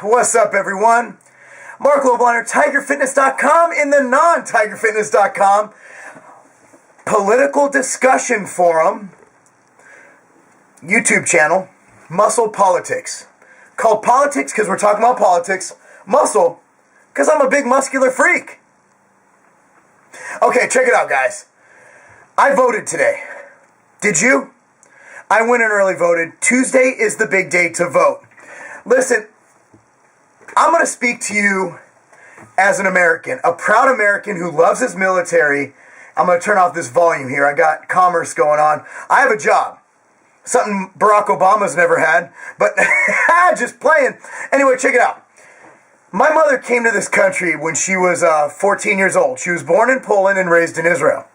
What's up, everyone? Mark Lobliner, TigerFitness.com in the non-TigerFitness.com political discussion forum YouTube channel, Muscle Politics. Called Politics because we're talking about politics. Muscle because I'm a big muscular freak. Okay, check it out, guys. I voted today. Did you? I went and early voted. Tuesday is the big day to vote. Listen, I'm going to speak to you as an American, a proud American who loves his military. I'm going to turn off this volume here. I got commerce going on. I have a job. Something Barack Obama's never had. But just playing. Anyway, check it out. My mother came to this country when she was 14 years old. She was born in Poland and raised in Israel.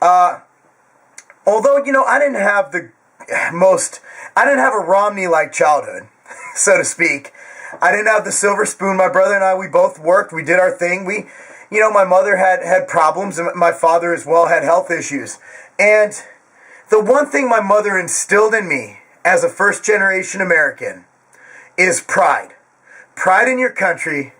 Although, I didn't have I didn't have a Romney-like childhood, so to speak. I didn't have the silver spoon. My brother and I, we both worked. We did our thing. My mother had problems, and my father as well had health issues. And the one thing my mother instilled in me as a first-generation American is pride. Pride in your country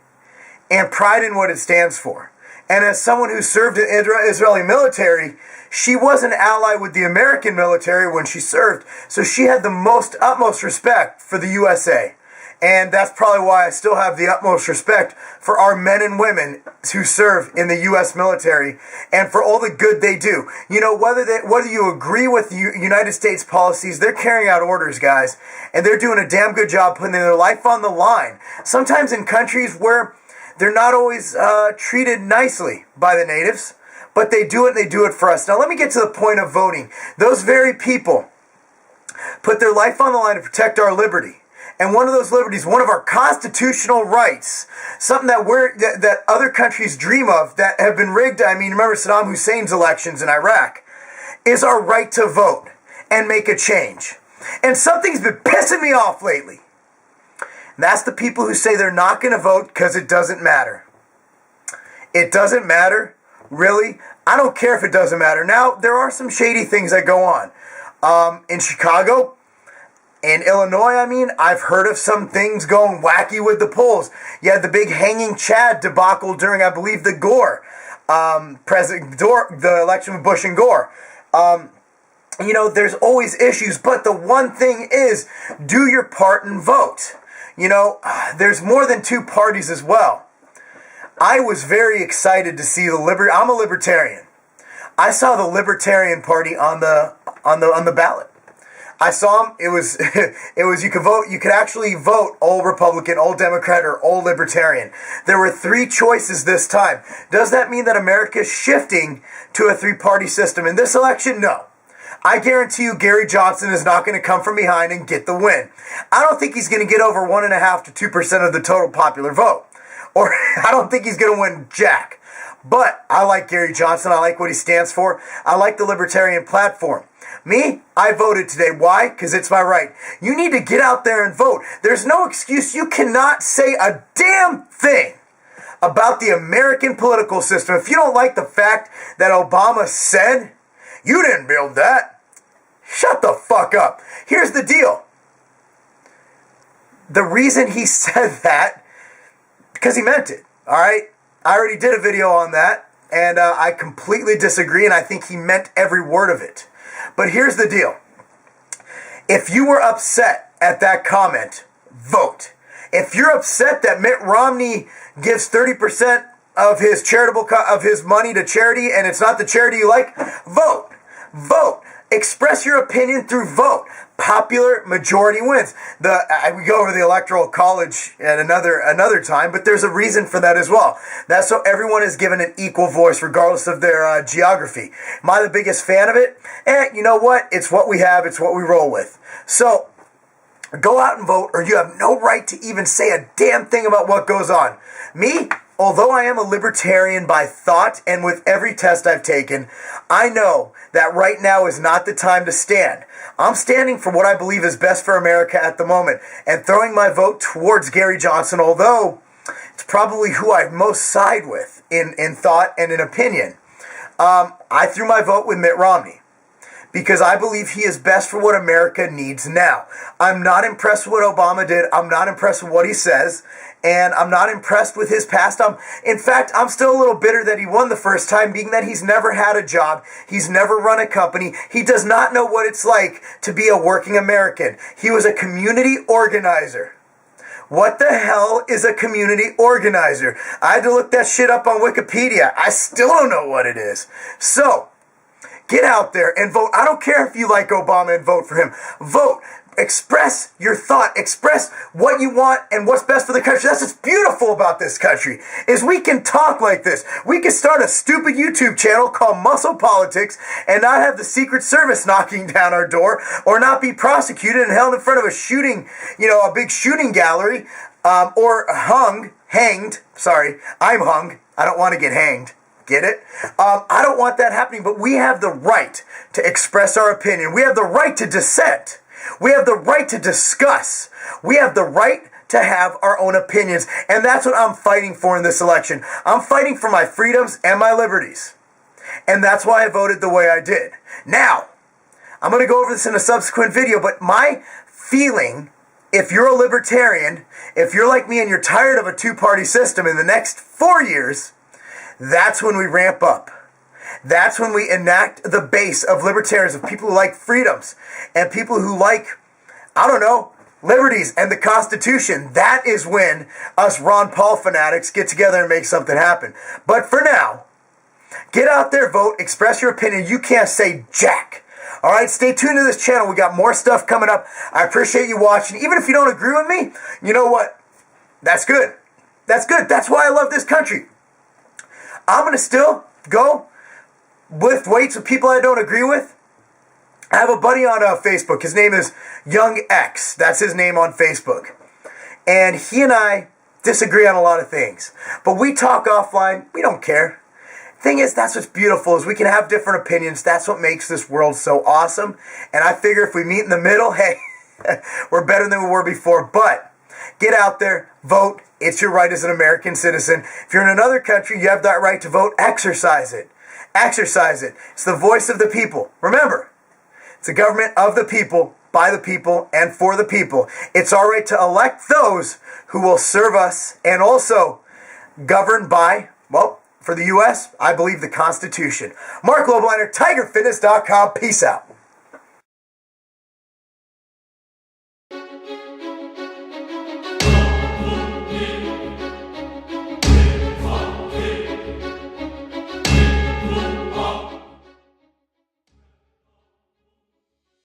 and pride in what it stands for. And as someone who served in the Israeli military, she was an ally with the American military when she served. So she had the utmost respect for the USA. And that's probably why I still have the utmost respect for our men and women who serve in the U.S. military and for all the good they do. Whether you agree with the United States policies, they're carrying out orders, guys. And they're doing a damn good job putting their life on the line. Sometimes in countries where they're not always treated nicely by the natives, but they do it and they do it for us. Now let me get to the point of voting. Those very people put their life on the line to protect our liberty. And one of those liberties, one of our constitutional rights, something that other countries dream of that have been rigged. I mean, remember Saddam Hussein's elections in Iraq, is our right to vote and make a change. And something's been pissing me off lately. And that's the people who say they're not going to vote because it doesn't matter. It doesn't matter? Really? I don't care if it doesn't matter. Now, there are some shady things that go on. In Chicago, in Illinois, I've heard of some things going wacky with the polls. You had the big hanging Chad debacle during, I believe, the election with Bush and Gore. There's always issues, but the one thing is, do your part and vote. There's more than two parties as well. I was very excited to see I'm a libertarian. I saw the Libertarian Party on the ballot. I saw them. It was you could vote. You could actually vote all Republican, all Democrat, or all Libertarian. There were three choices this time. Does that mean that America is shifting to a three-party system in this election? No. I guarantee you Gary Johnson is not going to come from behind and get the win. I don't think he's going to get over 1.5% to 2% of the total popular vote. Or I don't think he's going to win jack. But I like Gary Johnson. I like what he stands for. I like the libertarian platform. Me, I voted today. Why? Because it's my right. You need to get out there and vote. There's no excuse. You cannot say a damn thing about the American political system. If you don't like the fact that Obama said, you didn't build that, shut the fuck up. Here's the deal. The reason he said that, because he meant it, all right? I already did a video on that, and I completely disagree, and I think he meant every word of it. But here's the deal. If you were upset at that comment, vote. If you're upset that Mitt Romney gives 30% of his of his money to charity and it's not the charity you like, vote. Vote. Express your opinion through vote. Popular majority wins. We go over the Electoral College at another time, but there's a reason for that as well. That's so everyone is given an equal voice regardless of their geography. Am I the biggest fan of it? You know what? It's what we have. It's what we roll with. So go out and vote, or you have no right to even say a damn thing about what goes on. Me, although I am a libertarian by thought and with every test I've taken, I know that right now is not the time to stand. I'm standing for what I believe is best for America at the moment and throwing my vote towards Gary Johnson, although it's probably who I most side with in thought and in opinion. I threw my vote with Mitt Romney because I believe he is best for what America needs now. I'm not impressed with what Obama did. I'm not impressed with what he says. And I'm not impressed with his past. In fact, I'm still a little bitter that he won the first time, being that he's never had a job. He's never run a company. He does not know what it's like to be a working American. He was a community organizer. What the hell is a community organizer? I had to look that shit up on Wikipedia. I still don't know what it is. So, get out there and vote. I don't care if you like Obama and vote for him. Vote. Express your thought. Express what you want and what's best for the country. That's what's beautiful about this country, is we can talk like this. We can start a stupid YouTube channel called Muscle Politics and not have the Secret Service knocking down our door, or not be prosecuted and held in front of a shooting, a big shooting gallery, or hanged. Sorry, I'm hung. I don't want to get hanged. Get it? I don't want that happening, but we have the right to express our opinion. We have the right to dissent. We have the right to discuss. We have the right to have our own opinions. And that's what I'm fighting for in this election. I'm fighting for my freedoms and my liberties. And that's why I voted the way I did. Now, I'm going to go over this in a subsequent video, but my feeling, if you're a libertarian, if you're like me and you're tired of a two-party system in the next 4 years, that's when we ramp up. That's when we enact the base of libertarians, of people who like freedoms and people who like, liberties and the Constitution. That is when us Ron Paul fanatics get together and make something happen. But for now, get out there, vote, express your opinion. You can't say jack. All right, stay tuned to this channel. We got more stuff coming up. I appreciate you watching. Even if you don't agree with me, you know what? That's good. That's good. That's why I love this country. I'm going to still go lift weights with people I don't agree with. I have a buddy on Facebook. His name is Young X. That's his name on Facebook. And he and I disagree on a lot of things. But we talk offline. We don't care. Thing is, that's what's beautiful, is we can have different opinions. That's what makes this world so awesome. And I figure if we meet in the middle, hey, we're better than we were before. But get out there, vote. It's your right as an American citizen. If you're in another country, you have that right to vote. Exercise it. Exercise it. It's the voice of the people. Remember, it's a government of the people, by the people, and for the people. It's our right to elect those who will serve us and also govern by, for the U.S., I believe the Constitution. Mark Lobliner, TigerFitness.com. Peace out.